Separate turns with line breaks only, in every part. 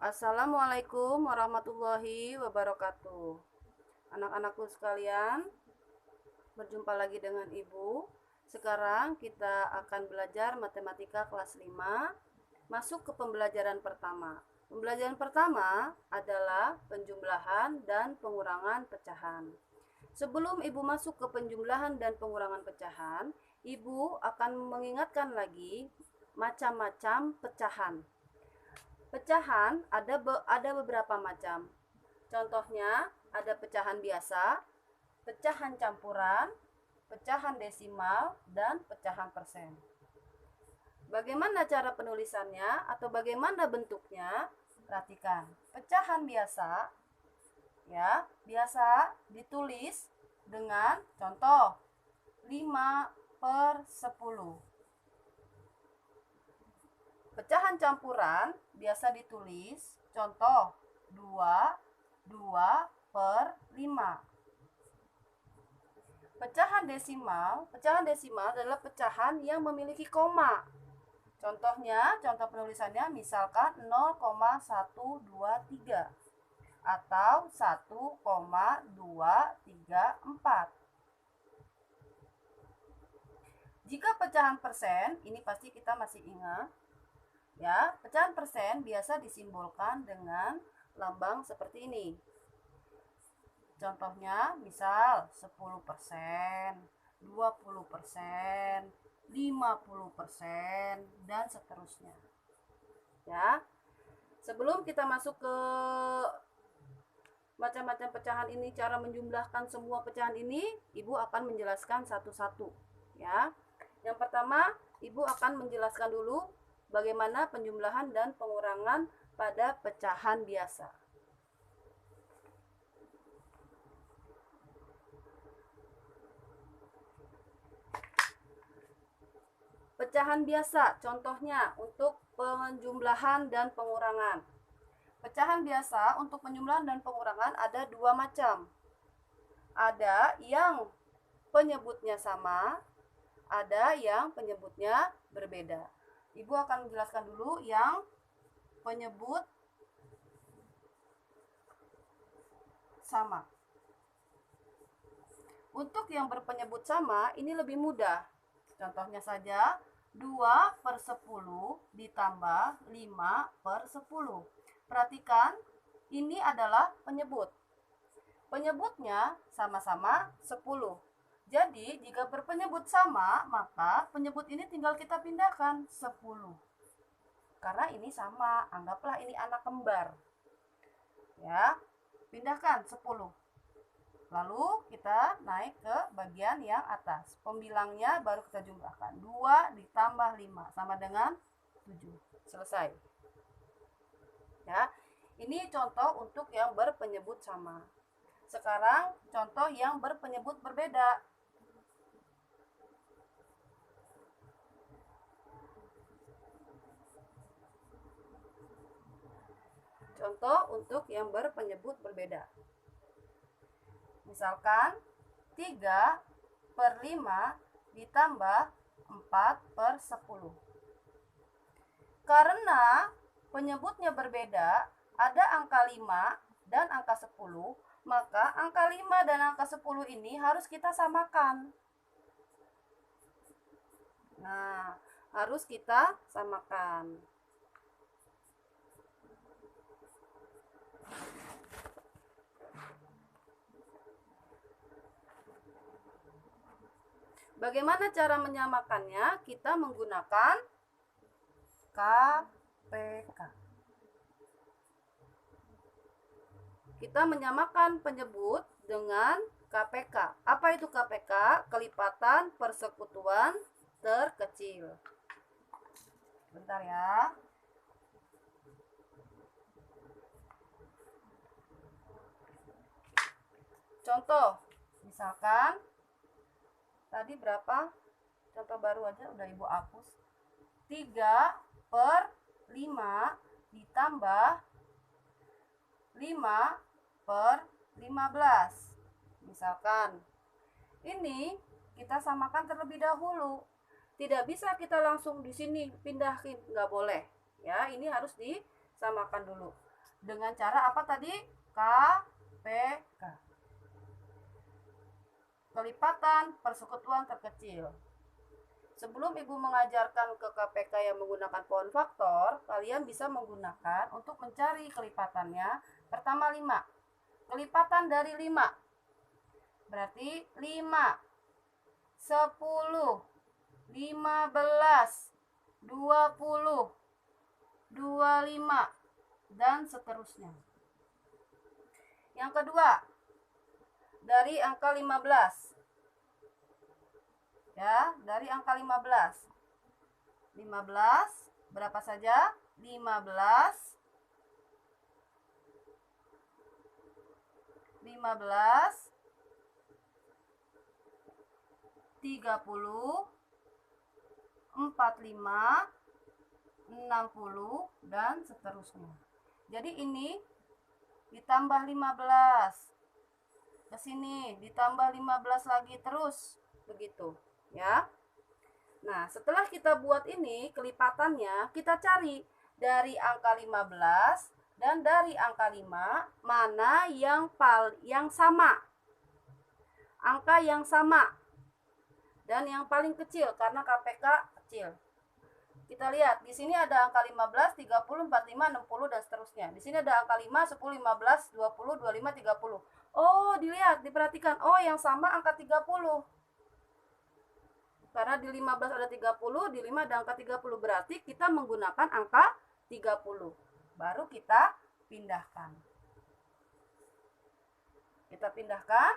Assalamualaikum warahmatullahi wabarakatuh. Anak-anakku sekalian, berjumpa lagi dengan Ibu. Sekarang kita akan belajar matematika kelas 5, masuk ke pembelajaran pertama. Pembelajaran pertama adalah penjumlahan dan pengurangan pecahan. Sebelum Ibu masuk ke penjumlahan dan pengurangan pecahan, Ibu akan mengingatkan lagi macam-macam pecahan. Pecahan ada beberapa macam. Contohnya ada pecahan biasa, pecahan campuran, pecahan desimal, dan pecahan persen. Bagaimana cara penulisannya atau bagaimana bentuknya? Perhatikan. Pecahan biasa ya, biasa ditulis dengan contoh 5/10. Pecahan campuran biasa ditulis contoh 2/5. Pecahan desimal adalah pecahan yang memiliki koma. Contoh penulisannya misalkan 0,123 atau 1,234. Jika pecahan persen, ini pasti kita masih ingat ya, pecahan persen biasa disimbolkan dengan lambang seperti ini. Contohnya misal 10%, 20%, 50%, dan seterusnya. Ya. Sebelum kita masuk ke macam-macam pecahan ini, cara menjumlahkan semua pecahan ini, Ibu akan menjelaskan satu-satu, ya. Yang pertama, Ibu akan menjelaskan dulu bagaimana penjumlahan dan pengurangan pada pecahan biasa. Pecahan biasa, contohnya untuk penjumlahan dan pengurangan. Pecahan biasa untuk penjumlahan dan pengurangan ada dua macam. Ada yang penyebutnya sama, ada yang penyebutnya berbeda. Ibu akan menjelaskan dulu yang penyebut sama. Untuk yang berpenyebut sama, ini lebih mudah. Contohnya saja, 2/10 ditambah 5/10. Perhatikan, ini adalah penyebut. Penyebutnya sama-sama 10. Jadi, jika berpenyebut sama, maka penyebut ini tinggal kita pindahkan 10. Karena ini sama, anggaplah ini anak kembar. Ya, pindahkan 10. Lalu kita naik ke bagian yang atas. Pembilangnya baru kita jumlahkan. 2 ditambah 5 sama dengan 7. Selesai. Ya, ini contoh untuk yang berpenyebut sama. Sekarang contoh yang berpenyebut berbeda. Contoh untuk yang berpenyebut berbeda. Misalkan 3/5 ditambah 4/10. Karena penyebutnya berbeda, ada angka 5 dan angka 10, maka angka 5 dan angka 10 ini harus kita samakan. Nah, harus kita samakan. Bagaimana cara menyamakannya? Kita menggunakan KPK. Kita menyamakan penyebut dengan KPK. Apa itu KPK? Kelipatan persekutuan terkecil. Bentar ya. Contoh, misalkan tadi berapa? Contoh baru aja udah Ibu hapus. 3/5 ditambah 5/15. Misalkan ini kita samakan terlebih dahulu. Tidak bisa kita langsung di sini pindahin, nggak boleh. Ya, ini harus disamakan dulu. dengan cara apa tadi? KPK. Kelipatan persekutuan terkecil. Sebelum Ibu mengajarkan ke KPK yang menggunakan pohon faktor, kalian bisa menggunakan untuk mencari kelipatannya. Pertama 5. Kelipatan dari 5. Berarti 5, 10, 15, 20, 25, dan seterusnya. Yang kedua, dari angka 15. Ya, dari angka 15. 15 berapa saja? 15, 30, 45, 60, dan seterusnya. Jadi ini ditambah 15. Ke sini ditambah 15 lagi, terus begitu, ya. Nah, setelah kita buat ini kelipatannya, kita cari dari angka 15 dan dari angka 5 mana yang sama. Angka yang sama. Dan yang paling kecil karena KPK kecil. Kita lihat, di sini ada angka 15, 30, 45, 60, dan seterusnya. Di sini ada angka 5, 10, 15, 20, 25, 30. Oh, dilihat, diperhatikan. Oh, yang sama angka 30. Karena di 15 ada 30, di 5 ada angka 30. Berarti kita menggunakan angka 30. Baru kita pindahkan. Kita pindahkan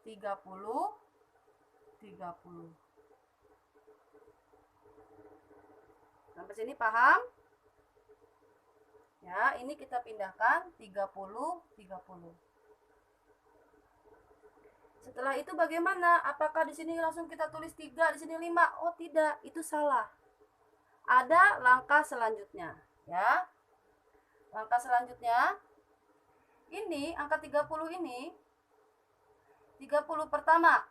30, 30. Sampai sini paham? Ya, ini kita pindahkan 30, 30. Setelah itu bagaimana? Apakah di sini langsung kita tulis 3, di sini 5? Oh, tidak, itu salah. Ada langkah selanjutnya, ya. Langkah selanjutnya, ini angka 30 ini, 30 pertama.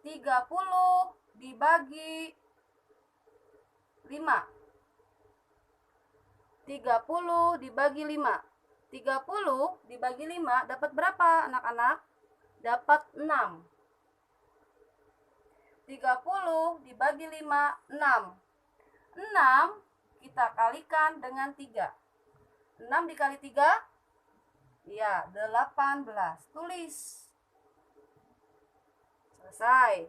30 dibagi 5. 30 dibagi 5. 30 dibagi 5 dapat berapa, anak-anak? Dapat 6. 30 dibagi 5, 6. 6 kita kalikan dengan 3. 6 dikali 3, ya, 18. Tulis. Selesai.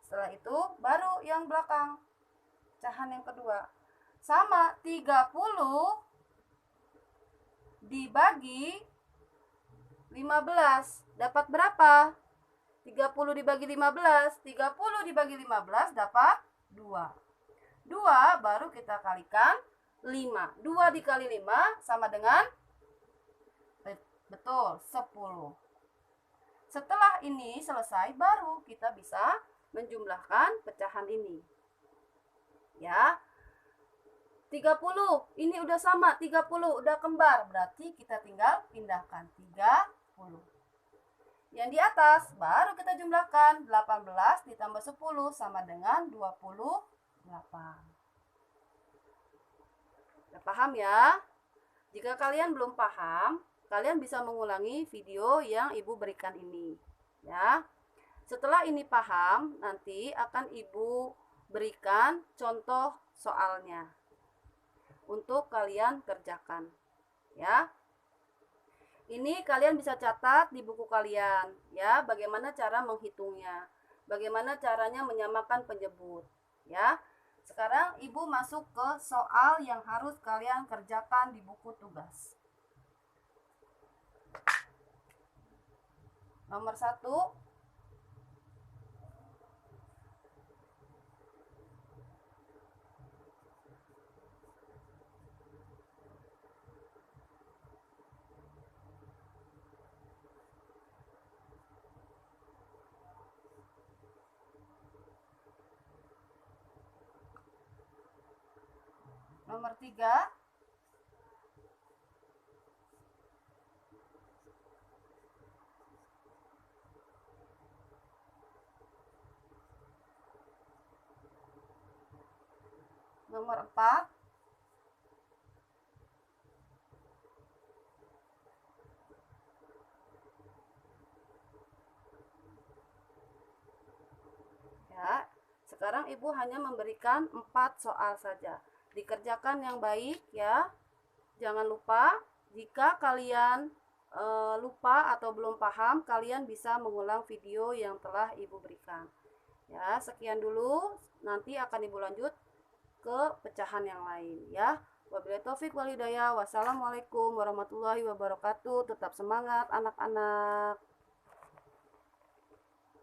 Setelah itu baru yang belakang. Pecahan yang kedua. Sama, 30 dibagi 15 dapat berapa? 30 dibagi 15, 30 dibagi 15 dapat 2. 2 baru kita kalikan 5. 2 dikali 5 sama dengan, betul, 10. Setelah ini selesai, baru kita bisa menjumlahkan pecahan ini. Ya. 30, ini udah sama, 30 udah kembar, berarti kita tinggal pindahkan 30. Yang di atas baru kita jumlahkan, 18 ditambah 10 sama dengan 28. Udah paham ya? Jika kalian belum paham, kalian bisa mengulangi video yang Ibu berikan ini, ya. Setelah ini paham, nanti akan Ibu berikan contoh soalnya untuk kalian kerjakan, ya. Ini kalian bisa catat di buku kalian, ya, bagaimana cara menghitungnya, bagaimana caranya menyamakan penyebut, ya. Sekarang Ibu masuk ke soal yang harus kalian kerjakan di buku tugas. Nomor 1, nomor 3, nomor 4, Sekarang Ibu hanya memberikan 4 soal saja. Dikerjakan yang baik ya. Jangan lupa jika kalian lupa atau belum paham, kalian bisa mengulang video yang telah Ibu berikan. Ya, sekian dulu. Nanti akan Ibu lanjut ke pecahan yang lain ya. Wabillahi taufik wal hidayah. Wassalamualaikum warahmatullahi wabarakatuh. Tetap semangat anak-anak.